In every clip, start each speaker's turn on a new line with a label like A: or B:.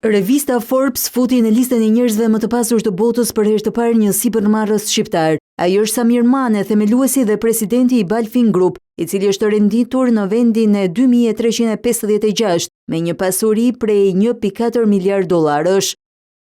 A: Revista Forbes futi në listën e njerëzve më të pasur të botës për herë të parë një sipërmarrës shqiptar. Ai është Samir Mane, themeluesi dhe presidenti i Balfin Group, i cili është renditur në vendin e 2356 me një pasuri prej 1.4 miliard dollarësh.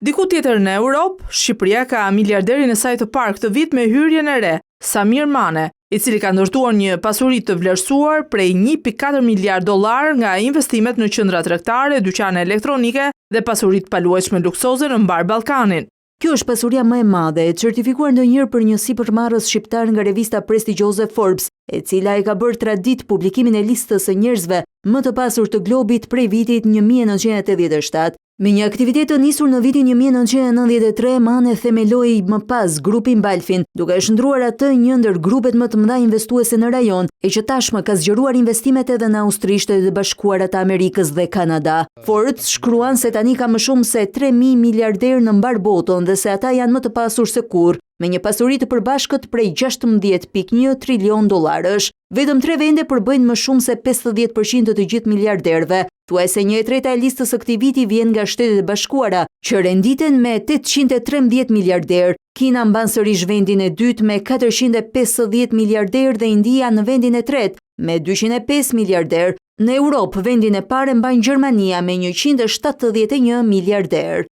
B: Diku tjetër në Europë, Shqipëria ka miliarderin e saj të parë këtë vit me hyrjen e re, Samir Mane, i cili ka ndërtuar një pasuri të vlerësuar prej 1.4 miliard dollar nga investimet në qendra tregtare, dyqane elektronike dhe pasuritë paluajtshme luksoze në mbar Ballkanin.
A: Kjo është pasuria më e madhe e certifikuar ndonjëherë për një sipërmarrës shqiptar nga revista prestigjioze Forbes, e cila e ka bërë tradit publikimin e listës së njerëzve më të pasur të globit prej vitit 1987. Me një aktivitet të nisur në vitin 1993, Mane themeloi më pas grupin Balfin, duke e shndruar atë një ndër grupet më të mëdha investuese në rajon, e që tashmë ka zgjeruar investimet edhe në Austri, Shtetet e Bashkuara të Amerikës dhe Kanada. Forbes shkruan se tani ka më shumë se 3.000 miliarder në mbar botën dhe se ata janë më të pasur se kurrë, me një pasuri të përbashkët prej 16.1 trilion dollarësh. Vetëm 3 vende përbëjnë më shumë se 50% të gjithë miliarderëve. Thuajse 1/3 e listës së këtij viti vjen nga Shtetet e Bashkuara, që renditen me 813 miliarder. Kina mban sërish vendin e dytë me 450 miliarder dhe India në vendin e tretë me 205 miliarder. Në Europë, vendin e parë mban Gjermania me 171 miliarder.